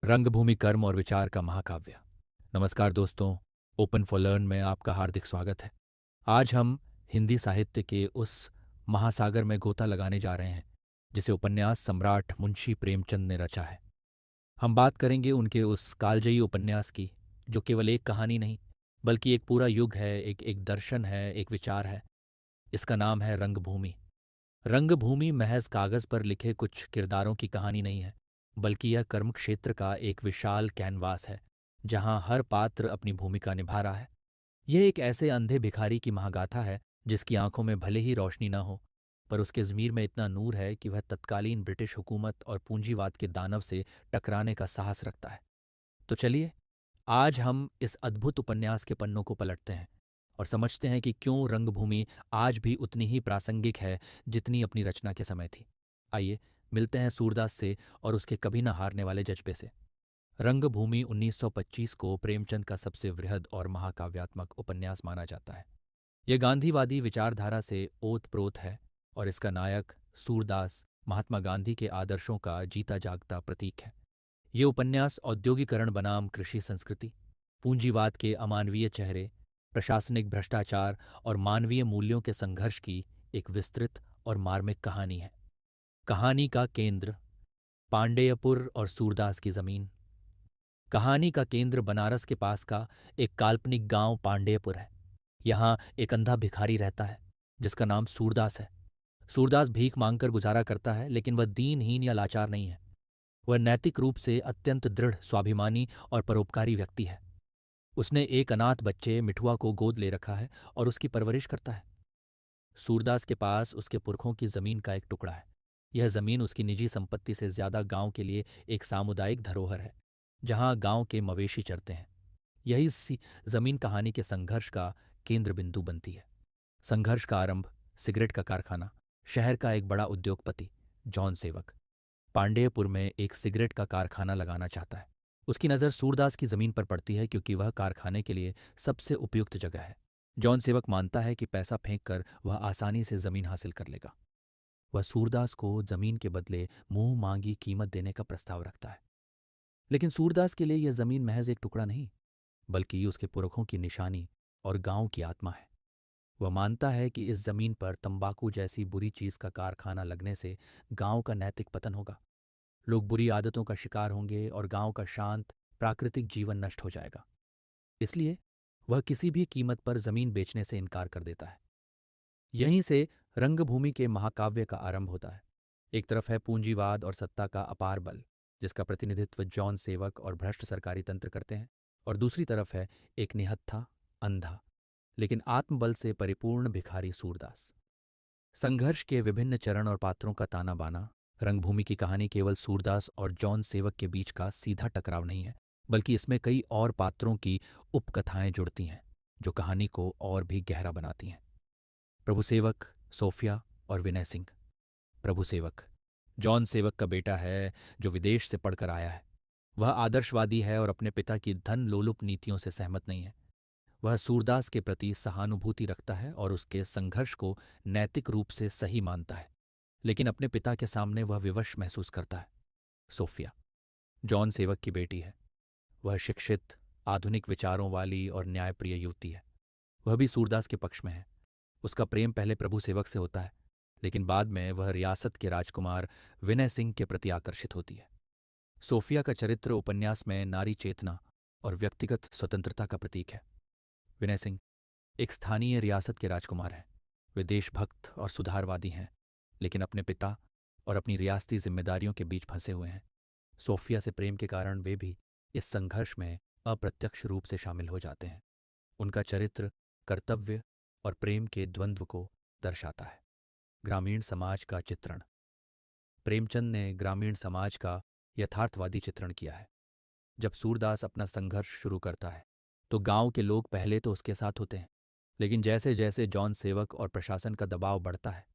रंगभूमि कर्म और विचार का महाकाव्य। नमस्कार दोस्तों, ओपन फॉर लर्न में आपका हार्दिक स्वागत है। आज हम हिंदी साहित्य के उस महासागर में गोता लगाने जा रहे हैं जिसे उपन्यास सम्राट मुंशी प्रेमचंद ने रचा है। हम बात करेंगे उनके उस कालजयी उपन्यास की जो केवल एक कहानी नहीं बल्कि एक पूरा युग है, एक दर्शन है, एक विचार है। इसका नाम है रंगभूमि। रंगभूमि महज कागज पर लिखे कुछ किरदारों की कहानी नहीं है, बल्कि यह कर्म क्षेत्र का एक विशाल कैनवास है जहां हर पात्र अपनी भूमिका निभा रहा है। यह एक ऐसे अंधे भिखारी की महागाथा है जिसकी आंखों में भले ही रोशनी न हो, पर उसके ज़मीर में इतना नूर है कि वह तत्कालीन ब्रिटिश हुकूमत और पूंजीवाद के दानव से टकराने का साहस रखता है। तो चलिए, आज हम इस अद्भुत उपन्यास के पन्नों को पलटते हैं और समझते हैं कि क्यों रंगभूमि आज भी उतनी ही प्रासंगिक है जितनी अपनी रचना के समय थी। आइए मिलते हैं सूरदास से और उसके कभी न हारने वाले जज्बे से। रंगभूमि 1925 को प्रेमचंद का सबसे वृहद और महाकाव्यात्मक उपन्यास माना जाता है। यह गांधीवादी विचारधारा से ओत-प्रोत है और इसका नायक सूरदास महात्मा गांधी के आदर्शों का जीता जागता प्रतीक है। ये उपन्यास औद्योगिकरण बनाम कृषि संस्कृति, पूंजीवाद के अमानवीय चेहरे, प्रशासनिक भ्रष्टाचार और मानवीय मूल्यों के संघर्ष की एक विस्तृत और मार्मिक कहानी है। कहानी का केंद्र पांडेयपुर और सूरदास की जमीन। कहानी का केंद्र बनारस के पास का एक काल्पनिक गांव पांडेयपुर है। यहाँ एक अंधा भिखारी रहता है जिसका नाम सूरदास है। सूरदास भीख मांगकर गुजारा करता है, लेकिन वह दीनहीन या लाचार नहीं है। वह नैतिक रूप से अत्यंत दृढ़, स्वाभिमानी और परोपकारी व्यक्ति है। उसने एक अनाथ बच्चे मिठुआ को गोद ले रखा है और उसकी परवरिश करता है। सूरदास के पास उसके पुरखों की जमीन का एक टुकड़ा है। यह जमीन उसकी निजी संपत्ति से ज्यादा गांव के लिए एक सामुदायिक धरोहर है जहां गांव के मवेशी चरते हैं। यही जमीन कहानी के संघर्ष का केंद्र बिंदु बनती है। संघर्ष का आरंभ सिगरेट का कारखाना, शहर का एक बड़ा उद्योगपति जॉन सेवक पांडेयपुर में एक सिगरेट का कारखाना लगाना चाहता है। उसकी नज़र सूरदास की ज़मीन पर पड़ती है क्योंकि वह कारखाने के लिए सबसे उपयुक्त जगह है। जॉन सेवक मानता है कि पैसा फेंक कर वह आसानी से ज़मीन हासिल कर लेगा। वह सूरदास को ज़मीन के बदले मुंह मांगी कीमत देने का प्रस्ताव रखता है। लेकिन सूरदास के लिए यह ज़मीन महज एक टुकड़ा नहीं, बल्कि उसके पुरखों की निशानी और गांव की आत्मा है। वह मानता है कि इस जमीन पर तंबाकू जैसी बुरी चीज का कारखाना लगने से गांव का नैतिक पतन होगा। लोग बुरी आदतों का शिकार होंगे और गांव का शांत प्राकृतिक जीवन नष्ट हो जाएगा। इसलिए वह किसी भी कीमत पर जमीन बेचने से इनकार कर देता है। यहीं से रंगभूमि के महाकाव्य का आरंभ होता है। एक तरफ है पूंजीवाद और सत्ता का अपार बल, जिसका प्रतिनिधित्व जॉन सेवक और भ्रष्ट सरकारी तंत्र करते हैं, और दूसरी तरफ है एक निहत्था, अंधा लेकिन आत्मबल से परिपूर्ण भिखारी सूरदास। संघर्ष के विभिन्न चरण और पात्रों का ताना बाना। रंगभूमि की कहानी केवल सूरदास और जॉन सेवक के बीच का सीधा टकराव नहीं है, बल्कि इसमें कई और पात्रों की उपकथाएं जुड़ती हैं जो कहानी को और भी गहरा बनाती हैं। प्रभु सेवक, सोफिया और विनय सिंह। प्रभु सेवक जॉन सेवक का बेटा है जो विदेश से पढ़कर आया है। वह आदर्शवादी है और अपने पिता की धन लोलुप नीतियों से सहमत नहीं है। वह सूरदास के प्रति सहानुभूति रखता है और उसके संघर्ष को नैतिक रूप से सही मानता है, लेकिन अपने पिता के सामने वह विवश महसूस करता है। सोफिया जॉन सेवक की बेटी है। वह शिक्षित, आधुनिक विचारों वाली और न्यायप्रिय युवती है। वह भी सूरदास के पक्ष में है। उसका प्रेम पहले प्रभु सेवक से होता है, लेकिन बाद में वह रियासत के राजकुमार विनय सिंह के प्रति आकर्षित होती है। सोफिया का चरित्र उपन्यास में नारी चेतना और व्यक्तिगत स्वतंत्रता का प्रतीक है। विनय सिंह एक स्थानीय रियासत के राजकुमार हैं। वे देशभक्त और सुधारवादी हैं, लेकिन अपने पिता और अपनी रियासती जिम्मेदारियों के बीच फंसे हुए हैं। सोफिया से प्रेम के कारण वे भी इस संघर्ष में अप्रत्यक्ष रूप से शामिल हो जाते हैं। उनका चरित्र कर्तव्य और प्रेम के द्वंद्व को दर्शाता है। ग्रामीण समाज का चित्रण। प्रेमचंद ने ग्रामीण समाज का यथार्थवादी चित्रण किया है। जब सूरदास अपना संघर्ष शुरू करता है तो गांव के लोग पहले तो उसके साथ होते हैं, लेकिन जैसे जैसे जॉन सेवक और प्रशासन का दबाव बढ़ता है,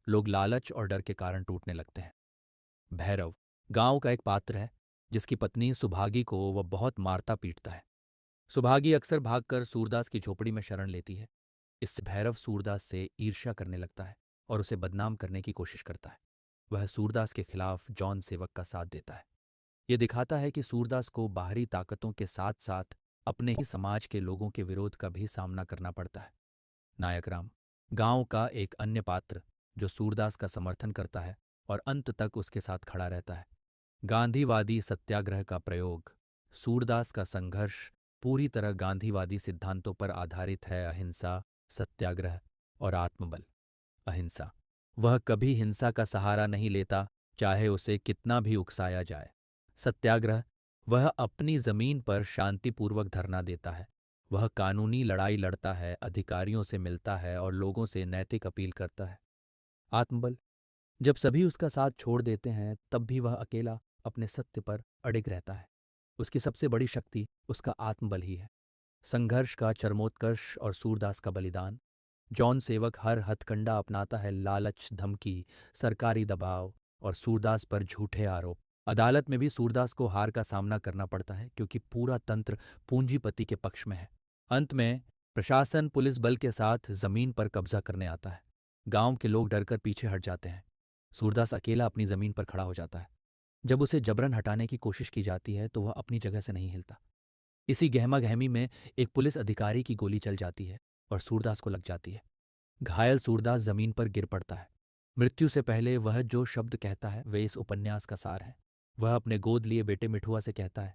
लोग लालच और डर के कारण टूटने लगते हैं। भैरव गांव का एक पात्र है जिसकी पत्नी सुभागी को वह बहुत मारता पीटता है। सुभागी अक्सर भागकर सूरदास की झोपड़ी में शरण लेती है। इससे भैरव सूरदास से ईर्ष्या करने लगता है और उसे बदनाम करने की कोशिश करता है। वह सूरदास के खिलाफ जॉन सेवक का साथ देता है। ये दिखाता है कि सूरदास को बाहरी ताकतों के साथ साथ अपने ही समाज के लोगों के विरोध का भी सामना करना पड़ता है। नायक राम, गांव का एक अन्य पात्र जो सूरदास का समर्थन करता है और अंत तक उसके साथ खड़ा रहता है। गांधीवादी सत्याग्रह का प्रयोग। सूरदास का संघर्ष पूरी तरह गांधीवादी सिद्धांतों पर आधारित है। अहिंसा, सत्याग्रह और आत्मबल। अहिंसा, वह कभी हिंसा का सहारा नहीं लेता, चाहे उसे कितना भी उकसाया जाए। सत्याग्रह, वह अपनी जमीन पर शांतिपूर्वक धरना देता है। वह कानूनी लड़ाई लड़ता है, अधिकारियों से मिलता है और लोगों से नैतिक अपील करता है। आत्मबल, जब सभी उसका साथ छोड़ देते हैं तब भी वह अकेला अपने सत्य पर अडिग रहता है। उसकी सबसे बड़ी शक्ति उसका आत्मबल ही है। संघर्ष का चरमोत्कर्ष और सूरदास का बलिदान। जॉन सेवक हर हथकंडा अपनाता है, लालच, धमकी, सरकारी दबाव और सूरदास पर झूठे आरोप। अदालत में भी सूरदास को हार का सामना करना पड़ता है क्योंकि पूरा तंत्र पूंजीपति के पक्ष में है। अंत में प्रशासन पुलिस बल के साथ जमीन पर कब्जा करने आता है। गांव के लोग डरकर पीछे हट जाते हैं। सूरदास अकेला अपनी जमीन पर खड़ा हो जाता है। जब उसे जबरन हटाने की कोशिश की जाती है तो वह अपनी जगह से नहीं हिलता। इसी गहमा गहमी में एक पुलिस अधिकारी की गोली चल जाती है और सूरदास को लग जाती है। घायल सूरदास जमीन पर गिर पड़ता है। मृत्यु से पहले वह जो शब्द कहता है वे इस उपन्यास का सार है। वह अपने गोद लिए बेटे मिठुआ से कहता है,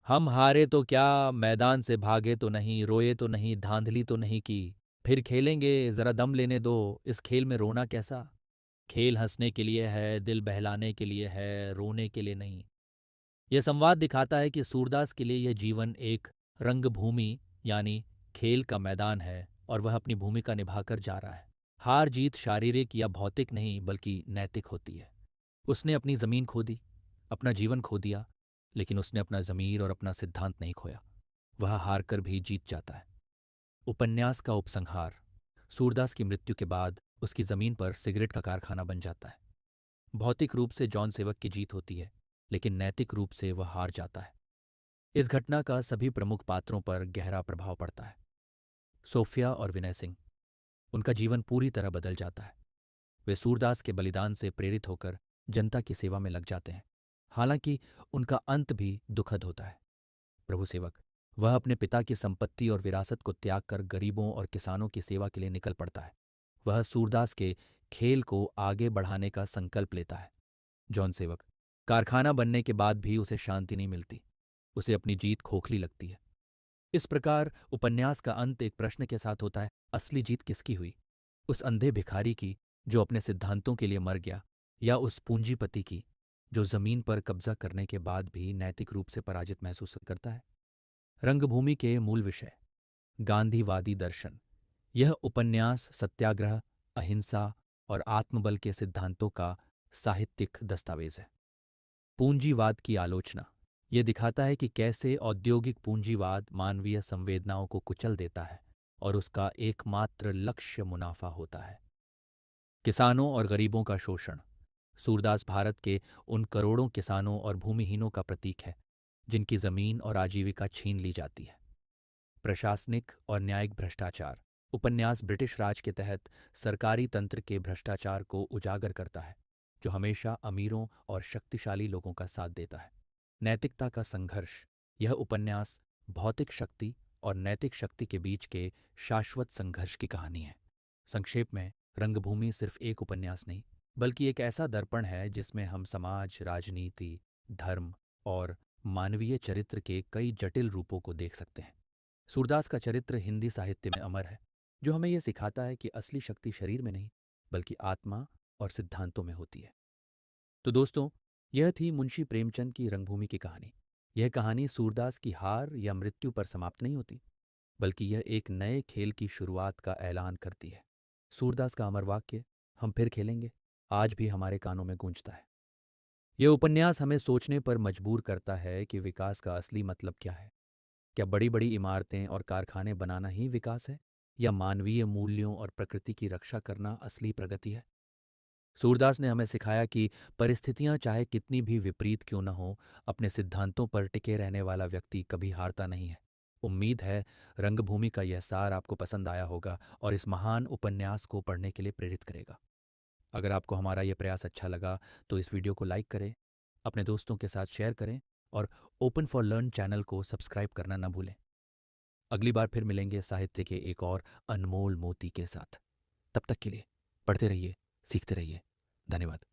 हम हारे तो क्या, मैदान से भागे तो नहीं, रोए तो नहीं, धांधली तो नहीं की, फिर खेलेंगे, जरा दम लेने दो, इस खेल में रोना कैसा। खेल हंसने के लिए है, दिल बहलाने के लिए है, रोने के लिए नहीं। यह संवाद दिखाता है कि सूरदास के लिए यह जीवन एक रंगभूमि यानी खेल का मैदान है और वह अपनी भूमिका निभाकर जा रहा है। हार जीत शारीरिक या भौतिक नहीं बल्कि नैतिक होती है। उसने अपनी जमीन खो दी, अपना जीवन खो दिया, लेकिन उसने अपना ज़मीर और अपना सिद्धांत नहीं खोया। वह हार कर भी जीत जाता है। उपन्यास का उपसंहार। सूरदास की मृत्यु के बाद उसकी जमीन पर सिगरेट का कारखाना बन जाता है। भौतिक रूप से जॉन सेवक की जीत होती है, लेकिन नैतिक रूप से वह हार जाता है। इस घटना का सभी प्रमुख पात्रों पर गहरा प्रभाव पड़ता है। सोफिया और विनय सिंह, उनका जीवन पूरी तरह बदल जाता है। वे सूरदास के बलिदान से प्रेरित होकर जनता की सेवा में लग जाते हैं। हालांकि उनका अंत भी दुखद होता है। प्रभु सेवक, वह अपने पिता की संपत्ति और विरासत को त्याग कर गरीबों और किसानों की सेवा के लिए निकल पड़ता है। वह सूरदास के खेल को आगे बढ़ाने का संकल्प लेता है। जॉन सेवक, कारखाना बनने के बाद भी उसे शांति नहीं मिलती। उसे अपनी जीत खोखली लगती है। इस प्रकार उपन्यास का अंत एक प्रश्न के साथ होता है, असली जीत किसकी हुई? उस अंधे भिखारी की जो अपने सिद्धांतों के लिए मर गया, या उस पूंजीपति की जो जमीन पर कब्जा करने के बाद भी नैतिक रूप से पराजित महसूस करता है? रंगभूमि के मूल विषय। गांधीवादी दर्शन। यह उपन्यास सत्याग्रह, अहिंसा और आत्मबल के सिद्धांतों का साहित्यिक दस्तावेज है। पूंजीवाद की आलोचना। यह दिखाता है कि कैसे औद्योगिक पूंजीवाद मानवीय संवेदनाओं को कुचल देता है और उसका एकमात्र लक्ष्य मुनाफा होता है। किसानों और गरीबों का शोषण। सूरदास भारत के उन करोड़ों किसानों और भूमिहीनों का प्रतीक है जिनकी जमीन और आजीविका छीन ली जाती है। प्रशासनिक और न्यायिक भ्रष्टाचार। उपन्यास ब्रिटिश राज के तहत सरकारी तंत्र के भ्रष्टाचार को उजागर करता है, जो हमेशा अमीरों और शक्तिशाली लोगों का साथ देता है। नैतिकता का संघर्ष। यह उपन्यास भौतिक शक्ति और नैतिक शक्ति के बीच के शाश्वत संघर्ष की कहानी है। संक्षेप में, रंगभूमि सिर्फ एक उपन्यास नहीं, बल्कि एक ऐसा दर्पण है जिसमें हम समाज, राजनीति, धर्म और मानवीय चरित्र के कई जटिल रूपों को देख सकते हैं। सूरदास का चरित्र हिंदी साहित्य में अमर है, जो हमें यह सिखाता है कि असली शक्ति शरीर में नहीं, बल्कि आत्मा और सिद्धांतों में होती है। तो दोस्तों, यह थी मुंशी प्रेमचंद की रंगभूमि की कहानी। यह कहानी सूरदास की हार या मृत्यु पर समाप्त नहीं होती, बल्कि यह एक नए खेल की शुरुआत का ऐलान करती है। सूरदास का अमर वाक्य, हम फिर खेलेंगे, आज भी हमारे कानों में गूंजता है। यह उपन्यास हमें सोचने पर मजबूर करता है कि विकास का असली मतलब क्या है। क्या बड़ी बड़ी इमारतें और कारखाने बनाना ही विकास है, या मानवीय मूल्यों और प्रकृति की रक्षा करना असली प्रगति है? सूरदास ने हमें सिखाया कि परिस्थितियां चाहे कितनी भी विपरीत क्यों न हो, अपने सिद्धांतों पर टिके रहने वाला व्यक्ति कभी हारता नहीं है। उम्मीद है रंगभूमि का यह सार आपको पसंद आया होगा और इस महान उपन्यास को पढ़ने के लिए प्रेरित करेगा। अगर आपको हमारा यह प्रयास अच्छा लगा तो इस वीडियो को लाइक करें, अपने दोस्तों के साथ शेयर करें और ओपन फॉर लर्न चैनल को सब्सक्राइब करना न भूलें। अगली बार फिर मिलेंगे साहित्य के एक और अनमोल मोती के साथ। तब तक के लिए पढ़ते रहिए, सीखते रहिए। धन्यवाद।